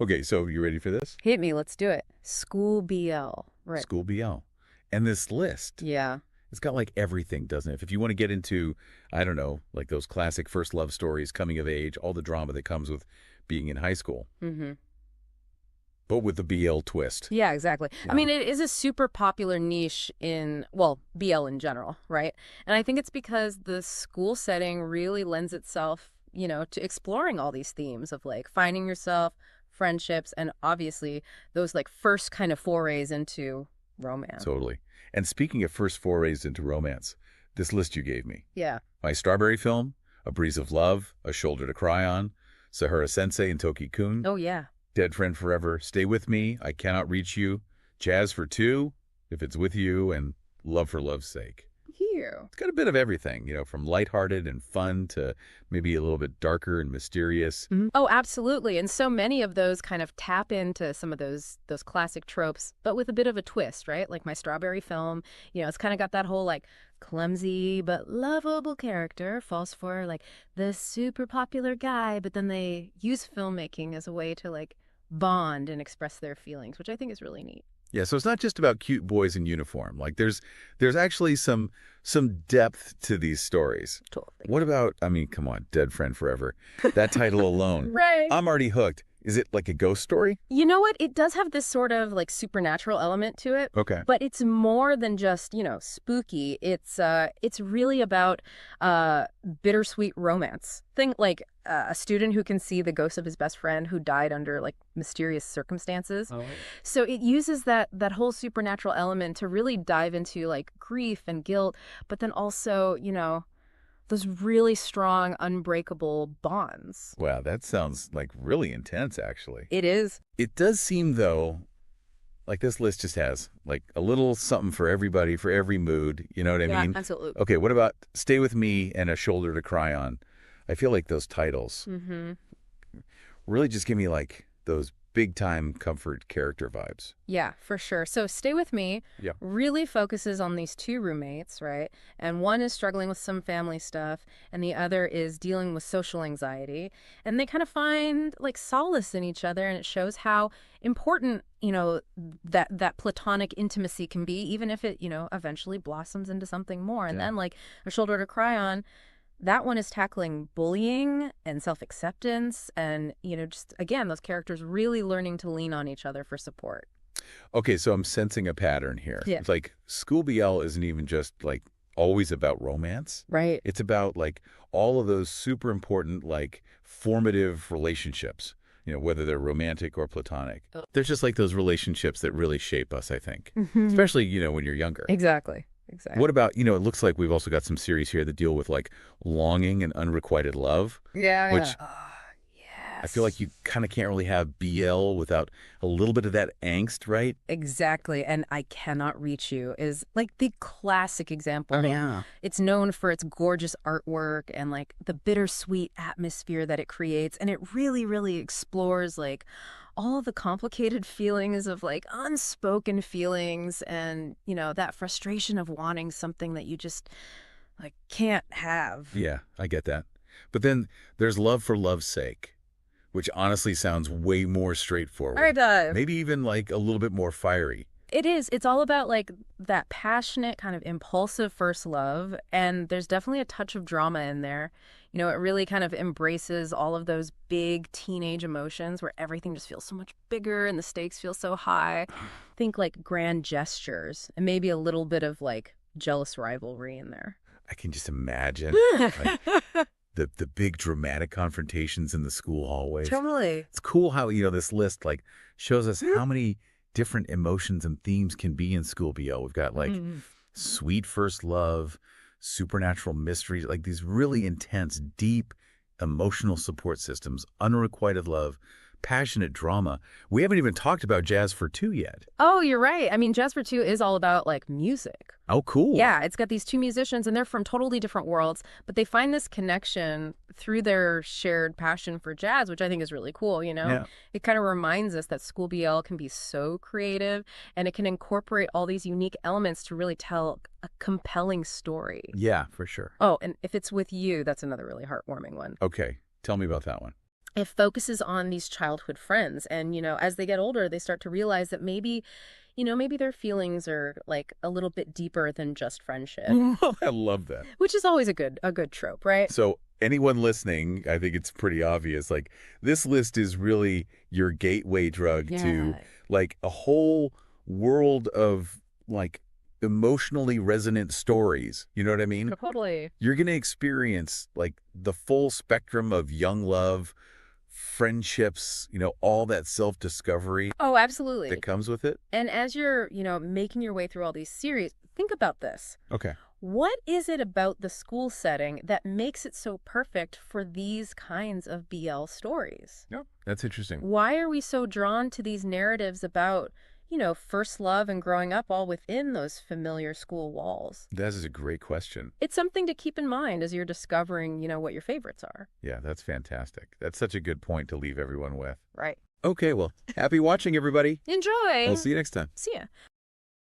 Okay, so you ready for this? Hit me, let's do it. School BL. Right. School BL. And this list, Yeah. it's got like everything, doesn't it? If you want to get into, I don't know, like those classic first love stories, coming of age, all the drama that comes with being in high school, Mm-hmm. but with the BL twist. Yeah, exactly. I Yeah. mean, it is a super popular niche in, well, BL in general, right? And I think it's because the school setting really lends itself, to exploring all these themes of like finding yourself, friendships, and obviously those like first kind of forays into romance. Totally. And speaking of first forays into romance, this list you gave me. Yeah. My Strawberry Film, A Breeze of Love, A Shoulder to Cry On, Sahara Sensei and Toki-kun, Oh, yeah. Dead Friend Forever, Stay With Me, I Cannot Reach You, Jazz for Two, If It's With You, and Love for Love's Sake. Here. It's got a bit of everything, from lighthearted and fun to maybe a little bit darker and mysterious. Mhm. Oh, absolutely. And so many of those kind of tap into some of those classic tropes, but with a bit of a twist, right? Like My Strawberry Film, it's kind of got that whole like clumsy but lovable character falls for like the super popular guy, but then they use filmmaking as a way to like bond and express their feelings, which I think is really neat. Yeah, so it's not just about cute boys in uniform. Like there's actually some depth to these stories. Totally. What about, I mean, come on, Dead Friend Forever. That title alone. Right. I'm already hooked. Is it like a ghost story? You know what? It does have this sort of like supernatural element to it. Okay. But it's more than just, spooky. It's really about bittersweet romance. Think like a student who can see the ghost of his best friend who died under like mysterious circumstances. Oh. So it uses that whole supernatural element to really dive into like grief and guilt, but then also, those really strong, unbreakable bonds. Wow, that sounds like really intense, actually. It is. It does seem, though, like this list just has like a little something for everybody, for every mood. You know what I Yeah, mean? absolutely. Okay, what about Stay With Me and A Shoulder to Cry On? I feel like those titles Mm-hmm. really just give me like those big time comfort character vibes. Yeah, for sure. So Stay With Me Yeah. really focuses on these two roommates, right? And one is struggling with some family stuff, and the other is dealing with social anxiety. And they kind of find like solace in each other, and it shows how important, that platonic intimacy can be, even if it, eventually blossoms into something more. And Yeah. then like A Shoulder to Cry On, that one is tackling bullying and self-acceptance and, just again, those characters really learning to lean on each other for support. Okay, so I'm sensing a pattern here. Yeah. It's like School BL isn't even just like always about romance. Right. It's about like all of those super important, like formative relationships, whether they're romantic or platonic. There's just like those relationships that really shape us, I think, especially, when you're younger. Exactly. Exactly. What about, it looks like we've also got some series here that deal with like longing and unrequited love, Yeah. which Yes. I feel like you kind of can't really have BL without a little bit of that angst, right? Exactly. And I Cannot Reach You is like the classic example. Yeah. It's known for its gorgeous artwork and like the bittersweet atmosphere that it creates. And it really, really explores like all the complicated feelings of like unspoken feelings and, that frustration of wanting something that you just like can't have. Yeah, I get that. But then there's Love for Love's Sake, which honestly sounds way more straightforward. All right, Maybe even like a little bit more fiery. it is. It's all about like that passionate kind of impulsive first love. And there's definitely a touch of drama in there. It really kind of embraces all of those big teenage emotions where everything just feels so much bigger and the stakes feel so high. Think like grand gestures and maybe a little bit of like jealous rivalry in there. I can just imagine like, the big dramatic confrontations in the school hallways. Totally. It's cool how, this list like shows us how many different emotions and themes can be in School BL. We've got like sweet first love, supernatural mysteries, like these really intense, deep emotional support systems, unrequited love, passionate drama. We haven't even talked about Jazz for Two yet. Oh, you're right. I mean, Jazz for Two is all about like music. Oh, cool. Yeah, it's got these two musicians and they're from totally different worlds, but they find this connection through their shared passion for jazz, which I think is really cool, Yeah. It kind of reminds us that School BL can be so creative and it can incorporate all these unique elements to really tell a compelling story. Yeah, for sure. Oh, and If It's With You, that's another really heartwarming one. Okay, tell me about that one. it focuses on these childhood friends. And, as they get older, they start to realize that maybe their feelings are like a little bit deeper than just friendship, I love that. which is always a good trope, right? So anyone listening, I think it's pretty obvious. Like, this list is really your gateway drug to like a whole world of like emotionally resonant stories. You know what I mean? Totally. You're going to experience like the full spectrum of young love, friendships, all that self-discovery Oh, absolutely. that comes with it. And as you're, making your way through all these series, think about this. Okay. What is it about the school setting that makes it so perfect for these kinds of BL stories? Yeah, that's interesting. Why are we so drawn to these narratives about, first love and growing up all within those familiar school walls? That is a great question. It's something to keep in mind as you're discovering, what your favorites are. Yeah, that's fantastic. That's such a good point to leave everyone with. Right. Okay, well, happy watching, everybody. Enjoy. We'll see you next time. See ya.